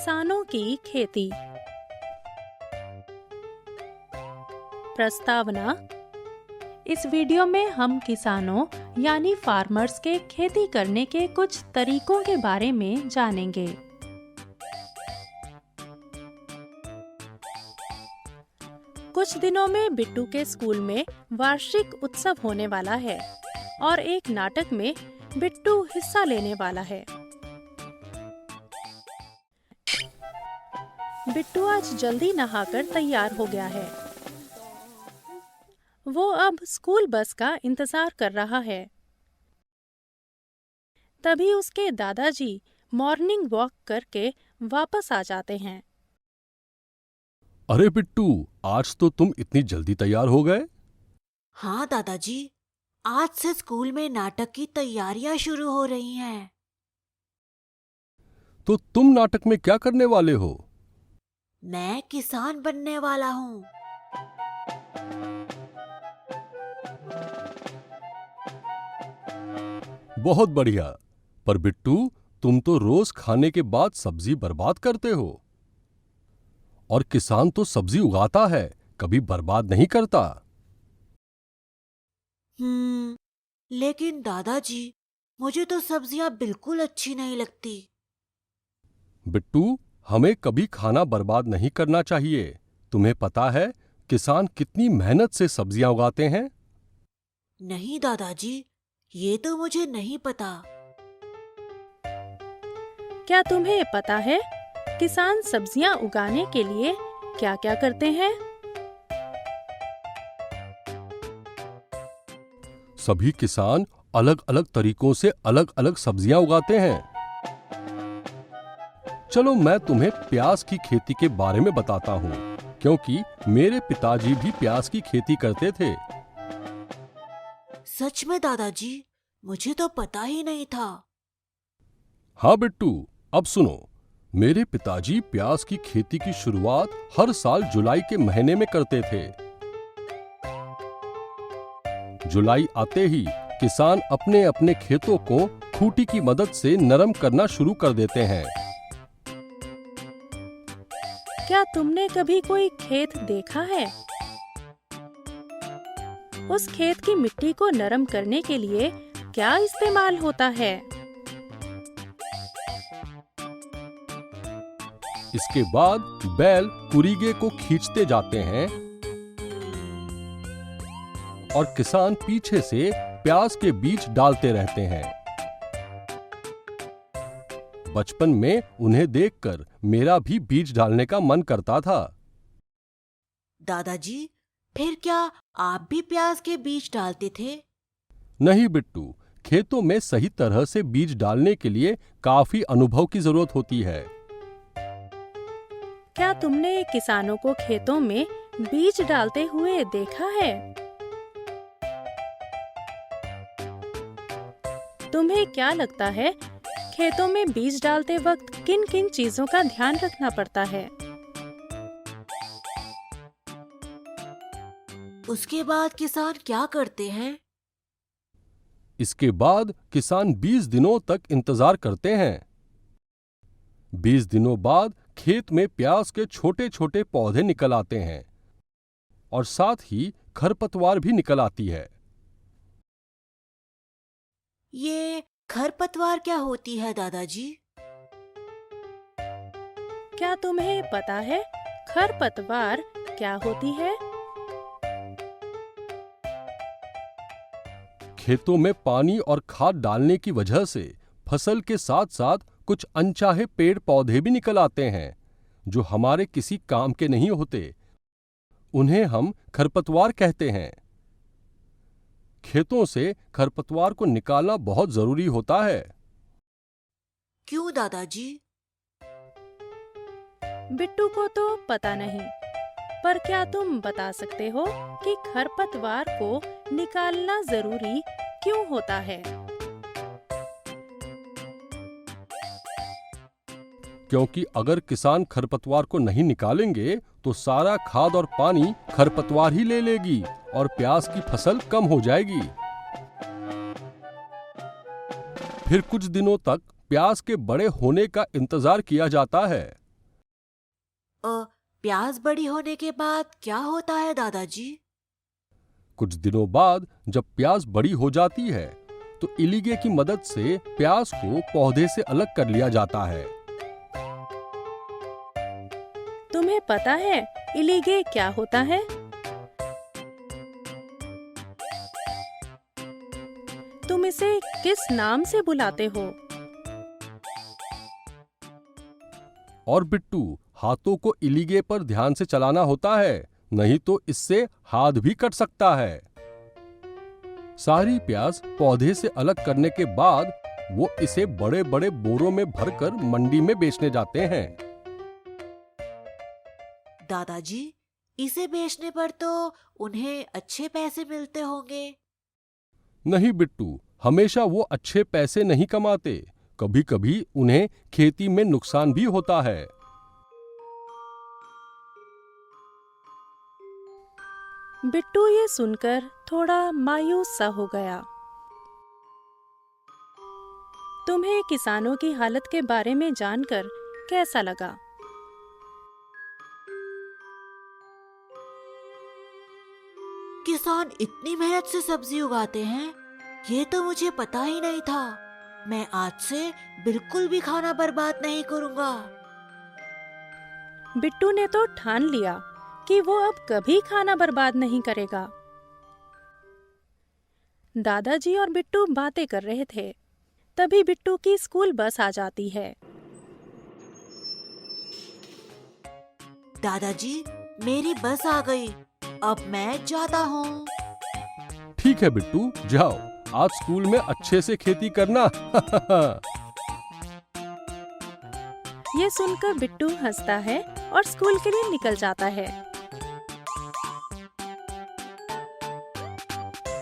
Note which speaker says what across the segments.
Speaker 1: किसानों की खेती। प्रस्तावना। इस वीडियो में हम किसानों यानी फार्मर्स के खेती करने के कुछ तरीकों के बारे में जानेंगे। कुछ दिनों में बिट्टू के स्कूल में वार्षिक उत्सव होने वाला है और एक नाटक में बिट्टू हिस्सा लेने वाला है। बिट्टू आज जल्दी नहाकर तैयार हो गया है। वो अब स्कूल बस का इंतजार कर रहा है। तभी उसके दादाजी मॉर्निंग वॉक करके वापस आ जाते हैं।
Speaker 2: अरे बिट्टू, आज तो तुम इतनी जल्दी तैयार हो गए।
Speaker 3: हाँ दादाजी, आज से स्कूल में नाटक की तैयारियां शुरू हो रही हैं।
Speaker 2: तो तुम नाटक में क्या करने वाले हो?
Speaker 3: मैं किसान बनने वाला हूँ।
Speaker 2: बहुत बढ़िया। पर बिट्टू, तुम तो रोज खाने के बाद सब्जी बर्बाद करते हो। और किसान तो सब्जी उगाता है, कभी बर्बाद नहीं करता।
Speaker 3: लेकिन दादाजी, मुझे तो सब्जियां बिल्कुल अच्छी नहीं लगती।
Speaker 2: बिट्टू, हमें कभी खाना बर्बाद नहीं करना चाहिए। तुम्हें पता है किसान कितनी मेहनत से सब्जियां उगाते हैं?
Speaker 3: नहीं दादाजी, ये तो मुझे नहीं पता।
Speaker 1: क्या तुम्हें पता है किसान सब्जियां उगाने के लिए क्या-क्या करते हैं?
Speaker 2: सभी किसान अलग-अलग तरीकों से अलग-अलग सब्जियां उगाते हैं। चलो मैं तुम्हें प्याज की खेती के बारे में बताता हूँ, क्योंकि मेरे पिताजी भी प्याज की खेती करते थे।
Speaker 3: सच में दादाजी, मुझे तो पता ही नहीं था।
Speaker 2: हाँ बिट्टू, अब सुनो। मेरे पिताजी प्याज की खेती की शुरुआत हर साल जुलाई के महीने में करते थे। जुलाई आते ही किसान अपने अपने खेतों को खूंटी की मदद से नरम करना शुरू कर देते हैं।
Speaker 1: क्या तुमने कभी कोई खेत देखा है? उस खेत की मिट्टी को नरम करने के लिए क्या इस्तेमाल होता है?
Speaker 2: इसके बाद बैल कुरीगे को खींचते जाते हैं और किसान पीछे से प्याज के बीज डालते रहते हैं। बचपन में उन्हें देखकर मेरा भी बीज डालने का मन करता था।
Speaker 3: दादाजी, फिर क्या आप भी प्याज के बीज डालते थे?
Speaker 2: नहीं बिट्टू, खेतों में सही तरह से बीज डालने के लिए काफी अनुभव की जरूरत होती है।
Speaker 1: क्या तुमने किसानों को खेतों में बीज डालते हुए देखा है? तुम्हें क्या लगता है खेतों में बीज डालते वक्त किन-किन चीजों का ध्यान रखना पड़ता है?
Speaker 3: उसके बाद किसान क्या करते हैं?
Speaker 2: इसके बाद किसान 20 दिनों तक इंतजार करते हैं। 20 दिनों बाद खेत में प्याज के छोटे छोटे पौधे निकल आते हैं और साथ ही खरपतवार भी निकल आती है।
Speaker 3: ये खरपतवार क्या होती है दादाजी?
Speaker 1: क्या तुम्हें पता है खरपतवार क्या होती है?
Speaker 2: खेतों में पानी और खाद डालने की वजह से फसल के साथ साथ कुछ अनचाहे पेड़ पौधे भी निकल आते हैं, जो हमारे किसी काम के नहीं होते। उन्हें हम खरपतवार कहते हैं। खेतों से खरपतवार को निकालना बहुत जरूरी होता है।
Speaker 3: क्यों दादाजी?
Speaker 1: बिट्टू को तो पता नहीं, पर क्या तुम बता सकते हो कि खरपतवार को निकालना जरूरी क्यों होता है?
Speaker 2: क्योंकि अगर किसान खरपतवार को नहीं निकालेंगे तो सारा खाद और पानी खरपतवार ही ले लेगी और प्याज की फसल कम हो जाएगी। फिर कुछ दिनों तक प्याज के बड़े होने का इंतजार किया जाता है।
Speaker 3: प्याज बड़ी होने के बाद क्या होता है दादाजी?
Speaker 2: कुछ दिनों बाद जब प्याज बड़ी हो जाती है तो इलीगे की मदद से प्याज को पौधे से अलग कर लिया जाता है।
Speaker 1: तुम्हें पता है इलीगे क्या होता है? तुम इसे किस नाम से बुलाते हो?
Speaker 2: और बिट्टू, हाथों को इलीगे पर ध्यान से चलाना होता है, नहीं तो इससे हाथ भी कट सकता है। सारी प्याज पौधे से अलग करने के बाद वो इसे बड़े बड़े बोरों में भरकर मंडी में बेचने जाते हैं।
Speaker 3: दादाजी, इसे बेचने पर तो उन्हें अच्छे पैसे मिलते होंगे।
Speaker 2: नहीं बिट्टू, हमेशा वो अच्छे पैसे नहीं कमाते, कभी कभी उन्हें खेती में नुकसान भी होता है।
Speaker 1: बिट्टू ये सुनकर थोड़ा मायूस सा हो गया। तुम्हें किसानों की हालत के बारे में जानकर कैसा लगा?
Speaker 3: किसान इतनी मेहनत से सब्जी उगाते हैं, ये तो मुझे पता ही नहीं था। मैं आज से बिल्कुल भी खाना बर्बाद नहीं करूंगा।
Speaker 1: बिट्टू ने तो ठान लिया कि वो अब कभी खाना बर्बाद नहीं करेगा। दादाजी और बिट्टू बातें कर रहे थे, तभी बिट्टू की स्कूल बस आ जाती है।
Speaker 3: दादाजी, मेरी बस आ गई, अब मैं जाता हूँ।
Speaker 2: ठीक है बिट्टू, जाओ, आज स्कूल में अच्छे से खेती करना।
Speaker 1: ये सुनकर बिट्टू हंसता है और स्कूल के लिए निकल जाता है।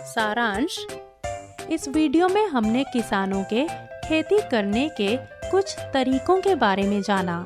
Speaker 1: सारांश, इस वीडियो में हमने किसानों के खेती करने के कुछ तरीकों के बारे में जाना।